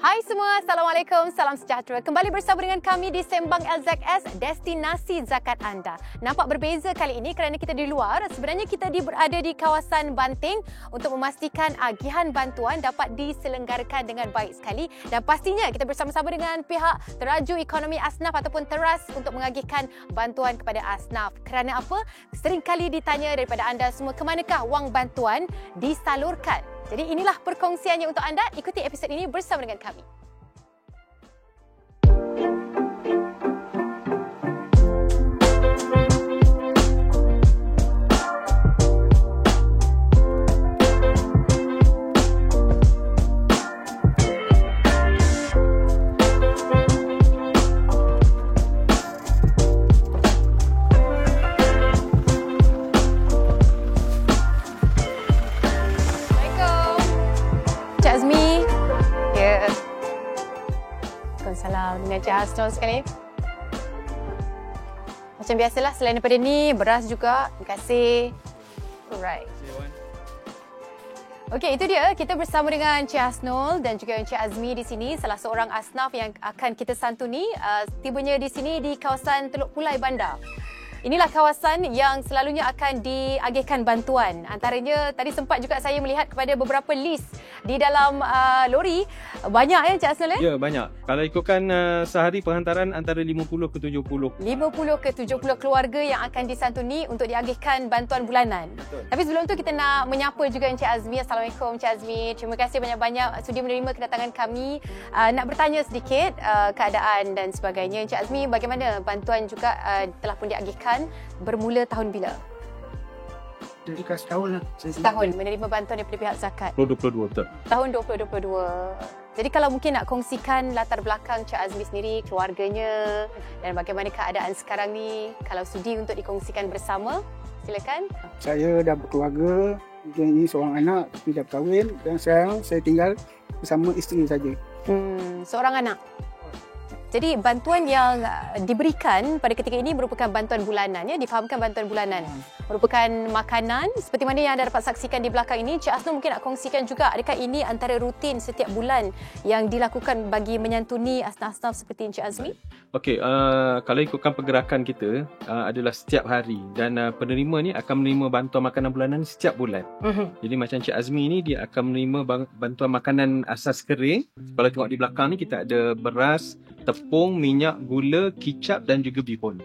Hai semua, Assalamualaikum, salam sejahtera. Kembali bersama dengan kami di Sembang LZS, destinasi zakat anda. Nampak berbeza kali ini kerana kita di luar. Sebenarnya kita berada di kawasan Banting untuk memastikan agihan bantuan dapat diselenggarakan dengan baik sekali. Dan pastinya kita bersama-sama dengan pihak Teraju Ekonomi Asnaf ataupun Teras untuk mengagihkan bantuan kepada asnaf. Kerana apa? Seringkali ditanya daripada anda semua, ke manakah wang bantuan disalurkan? Jadi inilah perkongsiannya untuk anda. Ikuti episod ini bersama dengan kami. Salam dengan Cik Hasnul sekali. Macam biasalah, selain daripada ni, beras juga. Terima kasih. Alright. Okey, itu dia. Kita bersama dengan Cik Hasnul dan juga Encik Azmi di sini, salah seorang asnaf yang akan kita santuni. Tibanya di sini di kawasan Teluk Pulai Bandar. Inilah kawasan yang selalunya akan diagihkan bantuan. Antaranya, tadi sempat juga saya melihat kepada beberapa list di dalam lori. Banyak ya, Encik Hasnul? Ya, banyak. Kalau ikutkan sehari penghantaran antara 50 ke 70. 50 ke 70 keluarga yang akan disantuni untuk diagihkan bantuan bulanan. Betul. Tapi sebelum tu kita nak menyapa juga Encik Azmi. Assalamualaikum Encik Azmi. Terima kasih banyak-banyak sudi menerima kedatangan kami. Nak bertanya sedikit keadaan dan sebagainya. Encik Azmi, bagaimana bantuan juga telah pun diagihkan? Bermula tahun bila? Dari setahun lah. Setahun menerima bantuan daripada pihak zakat. 2022, betul. Tahun 2022. Jadi kalau mungkin nak kongsikan latar belakang Cik Azmi sendiri, keluarganya dan bagaimana keadaan sekarang ni, kalau sudi untuk dikongsikan bersama, silakan. Saya dah berkeluarga, ini seorang anak tapi dah kahwin dan sekarang saya tinggal bersama isteri saja. Seorang anak. Jadi bantuan yang diberikan pada ketika ini merupakan bantuan bulanan, ya, difahamkan bantuan bulanan. Merupakan makanan seperti mana yang anda dapat saksikan di belakang ini. Cik Hasnul mungkin nak kongsikan juga, adakah ini antara rutin setiap bulan yang dilakukan bagi menyantuni asnaf-asnaf seperti Encik Azmi? Okey, kalau ikutkan pergerakan kita adalah setiap hari dan penerima ni akan menerima bantuan makanan bulanan setiap bulan. Jadi macam Encik Azmi ni, dia akan menerima bantuan makanan asas kering. Kalau tengok di belakang ni, kita ada beras, tepung, minyak, gula, kicap dan juga bihun.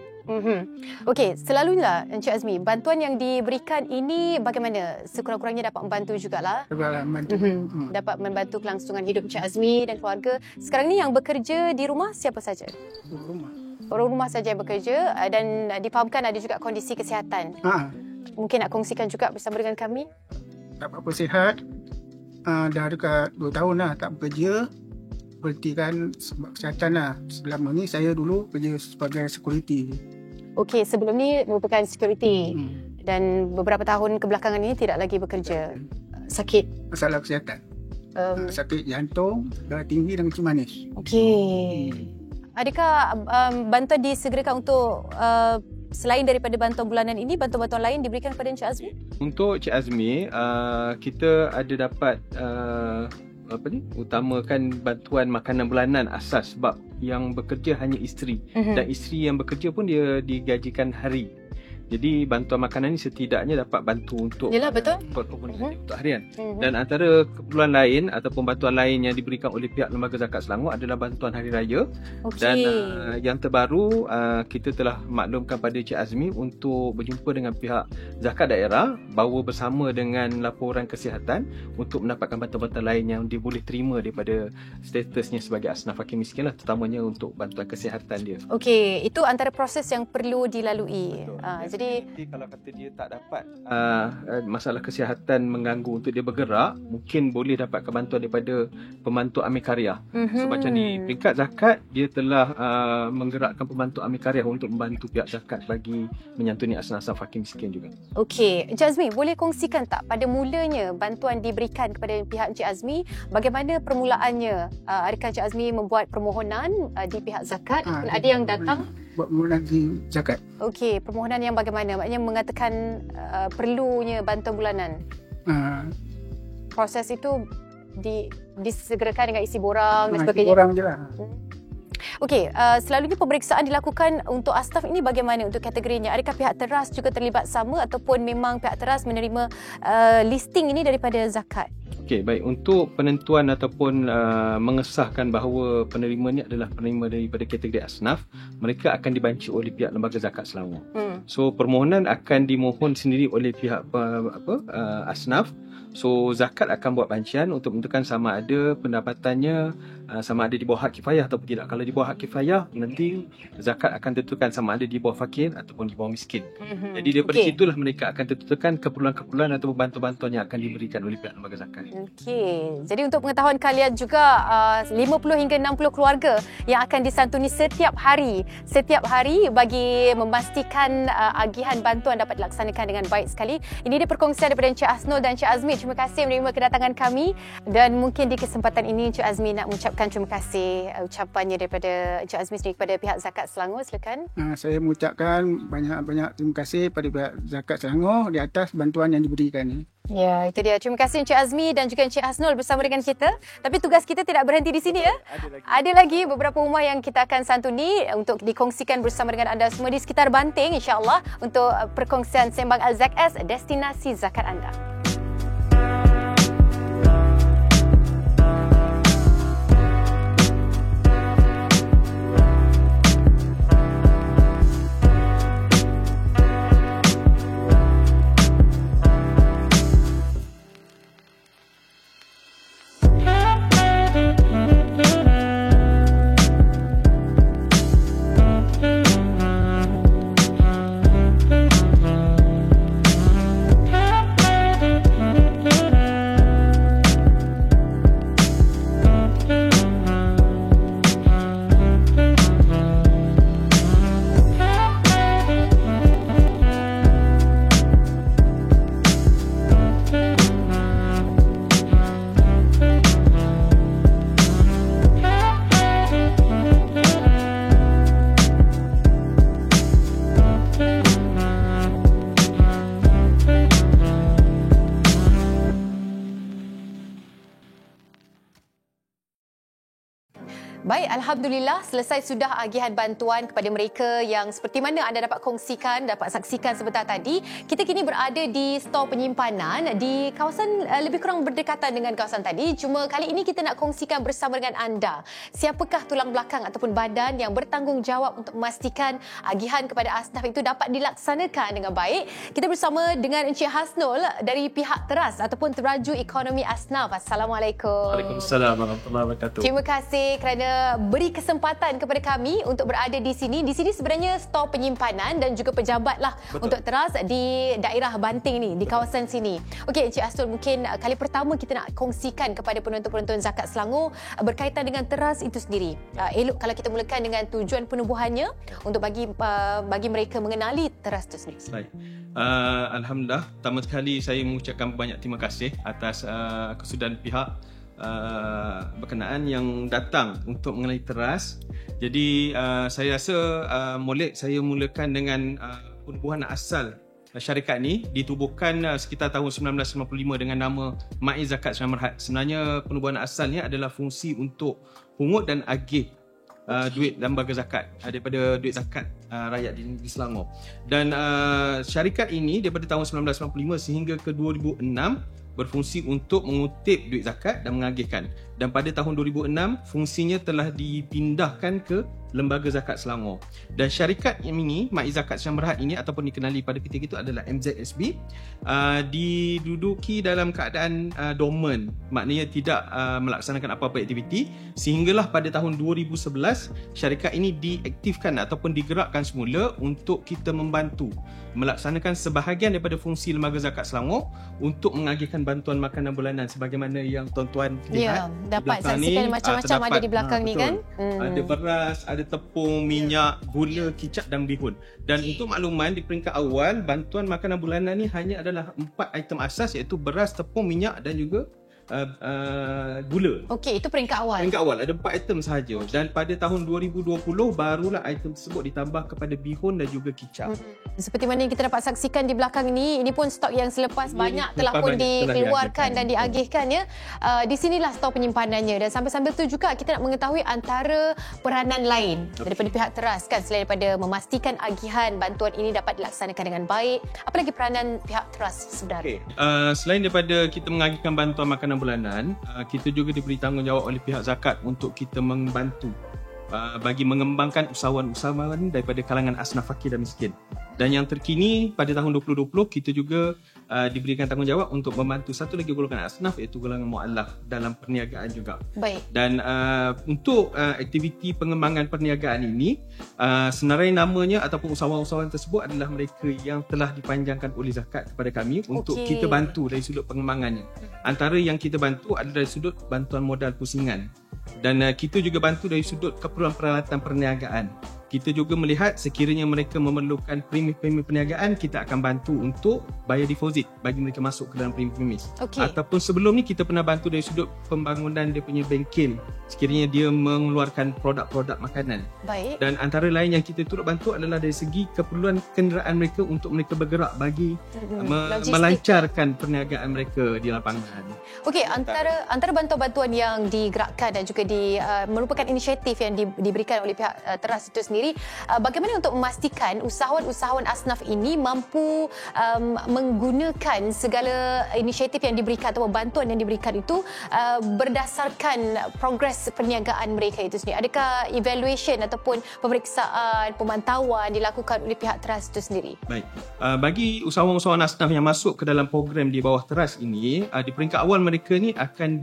Okey, selalunya Encik Azmi, bantuan yang diberikan ini bagaimana? Sekurang-kurangnya dapat membantu jugalah. Dapat membantu kelangsungan hidup Encik Azmi dan keluarga. Sekarang ni yang bekerja di rumah siapa saja? Orang rumah saja yang bekerja dan difahamkan ada juga kondisi kesihatan. Mungkin nak kongsikan juga bersama dengan kami? Tak apa-apa, sihat. Dah dekat 2 tahun lah tak bekerja. Berhentikan sebab kesihatan lah. Selama ni saya dulu kerja sebagai security. Okey, sebelum ni merupakan security. Dan beberapa tahun kebelakangan ini tidak lagi bekerja. Sakit? Masalah kesihatan. Sakit jantung, darah tinggi dan kencing manis. Okey. Adakah bantuan disegerakan untuk selain daripada bantuan bulanan ini, bantuan-bantuan lain diberikan kepada Encik Azmi? Untuk Cik Azmi, kita ada dapat utamakan bantuan makanan bulanan asas sebab yang bekerja hanya isteri dan isteri yang bekerja pun dia digajikan hari. Jadi bantuan makanan ni setidaknya dapat bantu untuk untuk harian. Dan antara keperluan lain ataupun bantuan lain yang diberikan oleh pihak Lembaga Zakat Selangor adalah bantuan hari raya. Dan yang terbaru, kita telah maklumkan pada Cik Azmi untuk berjumpa dengan pihak zakat daerah, bawa bersama dengan laporan kesihatan untuk mendapatkan bantuan-bantuan lain yang dia boleh terima daripada statusnya sebagai asnaf fakir miskin lah, terutamanya untuk bantuan kesihatan dia. Okey, itu antara proses yang perlu dilalui. Jadi kalau kata dia tak dapat masalah kesihatan mengganggu untuk dia bergerak, mungkin boleh dapatkan bantuan daripada pembantu Amil Karya. So macam ni, peringkat zakat dia telah menggerakkan pembantu Amil Karya untuk membantu pihak zakat bagi menyantuni asnaf-asnaf fakir miskin juga. Okey, Encik Azmi, boleh kongsikan tak pada mulanya bantuan diberikan kepada pihak Encik Azmi, bagaimana permulaannya? Adakah Encik Azmi membuat permohonan di pihak zakat? Ada yang datang? Buat permohonan di zakat. Okey, permohonan yang bagaimana? Maknanya mengatakan perlunya bantuan bulanan. Proses itu disegerakan dengan isi borang dan sebagainya. Isi borang je lah. Okey, selalunya pemeriksaan dilakukan untuk asnaf ini bagaimana untuk kategorinya? Adakah pihak teras juga terlibat sama ataupun memang pihak teras menerima listing ini daripada zakat? Okey, baik. Untuk penentuan ataupun mengesahkan bahawa penerima ni adalah penerima daripada kategori asnaf, mereka akan dibanci oleh pihak Lembaga Zakat Selangor. So permohonan akan dimohon sendiri oleh pihak asnaf. So zakat akan buat bancian untuk menentukan sama ada pendapatannya sama ada di bawah hak kifayah ataupun tidak. Kalau di bawah hak kifayah, nanti zakat akan tentukan sama ada di bawah fakir ataupun di bawah miskin. Jadi daripada situlah mereka akan tentukan keperluan-keperluan atau bantuan-bantuan yang akan diberikan oleh pihak lembaga zakat. Okey. Jadi untuk pengetahuan kalian juga 50 hingga 60 keluarga yang akan disantuni setiap hari bagi memastikan agihan bantuan dapat dilaksanakan dengan baik sekali. Ini dia perkongsian daripada Encik Hasnul dan Encik Azmi. Terima kasih menerima kedatangan kami dan mungkin di kesempatan ini Encik Azmi nak mengucapkan terima kasih ucapannya daripada Encik Azmi sendiri kepada pihak Zakat Selangor. Silakan. Saya mengucapkan banyak-banyak terima kasih kepada pihak Zakat Selangor di atas bantuan yang diberikan ni. Ya, itu dia. Terima kasih Encik Azmi dan juga Encik Hasnul bersama dengan kita. Tapi tugas kita tidak berhenti di sini ya. Ada lagi beberapa rumah yang kita akan santuni untuk dikongsikan bersama dengan anda semua di sekitar Banting insya-Allah untuk perkongsian Sembang LZS destinasi zakat anda. Baik, Alhamdulillah selesai sudah agihan bantuan kepada mereka yang seperti mana anda dapat kongsikan, dapat saksikan sebentar tadi. Kita kini berada di stor penyimpanan di kawasan lebih kurang berdekatan dengan kawasan tadi. Cuma kali ini kita nak kongsikan bersama dengan anda siapakah tulang belakang ataupun badan yang bertanggungjawab untuk memastikan agihan kepada asnaf itu dapat dilaksanakan dengan baik. Kita bersama dengan Encik Hasnul dari pihak teras ataupun Teraju Ekonomi Asnaf. Assalamualaikum. Waalaikumsalam warahmatullahi wabarakatuh. Terima kasih kerana beri kesempatan kepada kami untuk berada di sini. Di sini sebenarnya stor penyimpanan dan juga pejabat lah untuk teras di daerah Banting ni, di kawasan sini. Okey, Encik Hasnul, mungkin kali pertama kita nak kongsikan kepada penonton-penonton Zakat Selangor berkaitan dengan teras itu sendiri. Elok kalau kita mulakan dengan tujuan penubuhannya untuk bagi mereka mengenali teras itu sendiri. Baik. Alhamdulillah, pertama sekali saya mengucapkan banyak terima kasih atas kesudahan pihak berkenaan yang datang untuk mengenali teras. Jadi saya rasa saya mulakan dengan penubuhan asal syarikat ni ditubuhkan sekitar tahun 1995 dengan nama Maiz Zakat Sdn Bhd. Sebenarnya penubuhan asalnya adalah fungsi untuk pungut dan agih duit lembaga zakat daripada duit zakat rakyat di Selangor. Dan syarikat ini daripada tahun 1995 sehingga ke 2006 berfungsi untuk mengutip duit zakat dan mengagihkan. Dan pada tahun 2006 fungsinya telah dipindahkan ke Lembaga Zakat Selangor. Dan syarikat ini, Maiz Zakat Sdn Bhd ini ataupun dikenali pada ketika itu adalah MZSB, diduduki dalam keadaan dormant, maknanya tidak melaksanakan apa-apa aktiviti, sehinggalah pada tahun 2011 syarikat ini diaktifkan ataupun digerakkan semula untuk kita membantu melaksanakan sebahagian daripada fungsi Lembaga Zakat Selangor untuk mengagihkan bantuan makanan bulanan sebagaimana yang tuan-tuan lihat. Dapat saksikan macam-macam ada di belakang ni kan. Ada beras, ada tepung, minyak, gula, kicap dan bihun. Dan untuk makluman di peringkat awal, bantuan makanan bulanan ni hanya adalah 4 item asas iaitu beras, tepung, minyak dan juga gula. Okey, itu peringkat awal. Peringkat awal ada 4 item sahaja. Dan pada tahun 2020 barulah item tersebut ditambah kepada bihun dan juga kicap. Seperti mana yang kita dapat saksikan di belakang ini pun stok yang selepas banyak telah pun dikeluarkan dan diagihkan ya. Di sinilah stok penyimpanannya, dan sambil-sambil tu juga kita nak mengetahui antara peranan lain daripada pihak teras kan, selain daripada memastikan agihan bantuan ini dapat dilaksanakan dengan baik. Apa lagi peranan pihak teras sebenarnya? Selain daripada kita mengagihkan bantuan makanan bulanan, kita juga diberi tanggungjawab oleh pihak zakat untuk kita membantu bagi mengembangkan usahawan-usahawan daripada kalangan asnaf fakir dan miskin. Dan yang terkini pada tahun 2020 kita juga diberikan tanggungjawab untuk membantu satu lagi golongan asnaf, iaitu golongan mu'allaf dalam perniagaan juga. Baik. Dan untuk aktiviti pengembangan perniagaan ini, senarai namanya ataupun usahawan-usahawan tersebut adalah mereka yang telah dipanjangkan oleh zakat kepada kami untuk kita bantu dari sudut pengembangannya. Antara yang kita bantu adalah dari sudut bantuan modal pusingan. Dan kita juga bantu dari sudut keperluan peralatan perniagaan. Kita juga melihat sekiranya mereka memerlukan premi-premi perniagaan, kita akan bantu untuk bayar deposit bagi mereka masuk ke dalam premi-premis. Ataupun sebelum ni kita pernah bantu dari sudut pembangunan dia punya bengkel sekiranya dia mengeluarkan produk-produk makanan. Baik. Dan antara lain yang kita turut bantu adalah dari segi keperluan kenderaan mereka untuk mereka bergerak bagi melancarkan perniagaan mereka di lapangan. Okey, antara bantuan-bantuan yang digerakkan dan juga merupakan inisiatif yang diberikan oleh pihak teras itu sendiri, bagaimana untuk memastikan usahawan-usahawan asnaf ini mampu menggunakan segala inisiatif yang diberikan atau bantuan yang diberikan itu berdasarkan progres perniagaan mereka itu sendiri? Adakah evaluation ataupun pemeriksaan, pemantauan dilakukan oleh pihak teras itu sendiri? Baik. Bagi usahawan-usahawan asnaf yang masuk ke dalam program di bawah teras ini, di peringkat awal mereka ni akan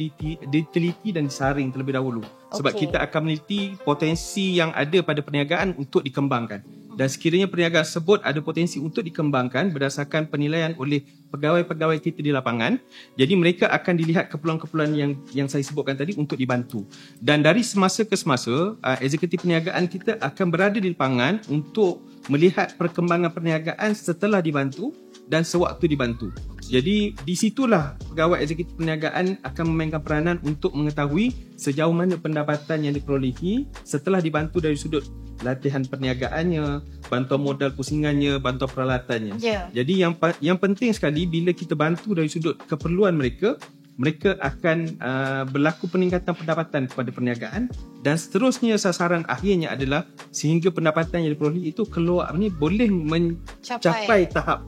diteliti dan disaring terlebih dahulu. Sebab kita akan meneliti potensi yang ada pada perniagaan untuk dikembangkan. Dan sekiranya perniagaan tersebut ada potensi untuk dikembangkan berdasarkan penilaian oleh pegawai-pegawai kita di lapangan, jadi mereka akan dilihat keperluan-keperluan yang saya sebutkan tadi untuk dibantu. Dan dari semasa ke semasa, eksekutif perniagaan kita akan berada di lapangan untuk melihat perkembangan perniagaan setelah dibantu dan sewaktu dibantu. Jadi di situlah pegawai eksekutif perniagaan akan memainkan peranan untuk mengetahui sejauh mana pendapatan yang diperolehi setelah dibantu dari sudut latihan perniagaannya, bantuan modal pusingannya, bantuan peralatannya. Jadi yang penting sekali bila kita bantu dari sudut keperluan mereka akan berlaku peningkatan pendapatan kepada perniagaan, dan seterusnya sasaran akhirnya adalah sehingga pendapatan yang diperolehi itu keluar ni boleh mencapai tahap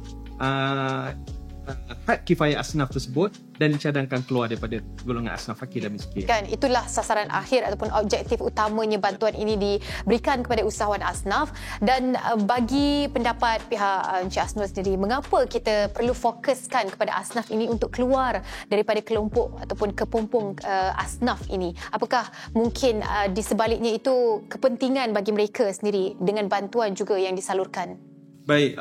had kifayah asnaf tersebut dan dicadangkan keluar daripada golongan asnaf fakir dan miskin. Kan itulah sasaran akhir ataupun objektif utamanya bantuan ini diberikan kepada usahawan asnaf. Dan bagi pendapat pihak Encik Asnur sendiri, mengapa kita perlu fokuskan kepada asnaf ini untuk keluar daripada kelompok ataupun kepompong asnaf ini? Apakah mungkin di sebaliknya itu kepentingan bagi mereka sendiri dengan bantuan juga yang disalurkan? Baik,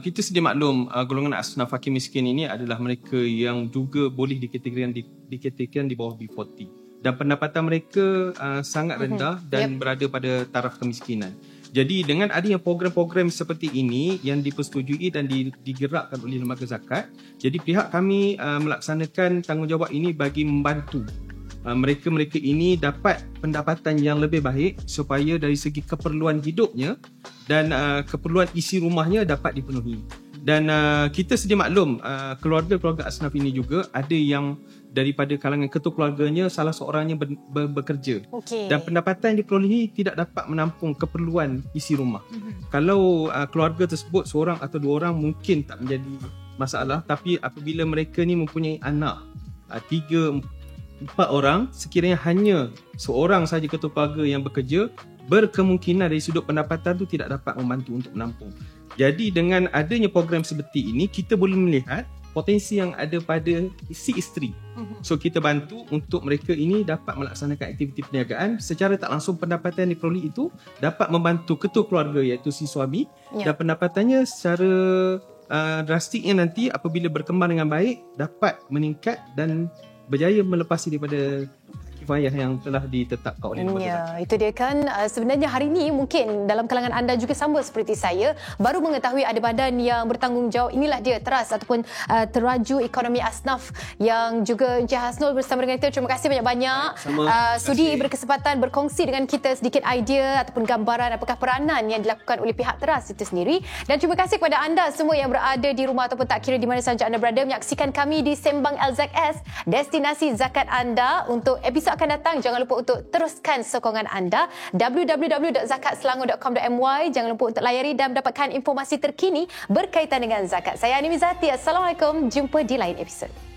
kita sedia maklum golongan asnaf fakir miskin ini adalah mereka yang juga boleh dikategorikan di bawah B40, dan pendapatan mereka sangat rendah dan berada pada taraf kemiskinan. Jadi dengan adanya program-program seperti ini yang dipersetujui dan digerakkan oleh lembaga zakat, jadi pihak kami melaksanakan tanggungjawab ini bagi membantu mereka-mereka ini dapat pendapatan yang lebih baik supaya dari segi keperluan hidupnya dan keperluan isi rumahnya dapat dipenuhi. Dan kita sedia maklum keluarga-keluarga asnaf ini juga ada yang daripada kalangan ketua keluarganya salah seorangnya bekerja. Dan pendapatan yang diperolehi tidak dapat menampung keperluan isi rumah. Kalau keluarga tersebut seorang atau dua orang mungkin tak menjadi masalah, tapi apabila mereka ni mempunyai anak 3-4 orang, sekiranya hanya seorang saja ketua keluarga yang bekerja, berkemungkinan dari sudut pendapatan itu tidak dapat membantu untuk menampung. Jadi dengan adanya program seperti ini, kita boleh melihat potensi yang ada pada si isteri. So kita bantu untuk mereka ini dapat melaksanakan aktiviti perniagaan secara tak langsung. Pendapatan yang diperoleh itu dapat membantu ketua keluarga iaitu si suami, dan pendapatannya secara drastiknya nanti apabila berkembang dengan baik dapat meningkat dan berjaya melepasi daripada kifayah yang telah ditetapkan oleh lembaga zakat. Itu dia kan. Sebenarnya hari ini mungkin dalam kalangan anda juga sama seperti saya, baru mengetahui ada badan yang bertanggungjawab. Inilah dia teras ataupun teraju ekonomi asnaf yang juga Encik Hasnul bersama dengan kita. Terima kasih banyak-banyak sudi berkesempatan berkongsi dengan kita sedikit idea ataupun gambaran apakah peranan yang dilakukan oleh pihak teras itu sendiri. Dan terima kasih kepada anda semua yang berada di rumah ataupun tak kira di mana sahaja anda berada menyaksikan kami di Sembang LZS, destinasi zakat anda. Untuk episod akan datang, jangan lupa untuk teruskan sokongan anda www.zakatselangor.com.my. Jangan lupa untuk layari dan mendapatkan informasi terkini berkaitan dengan zakat. Saya Ani Mizati. Assalamualaikum. Jumpa di lain episod.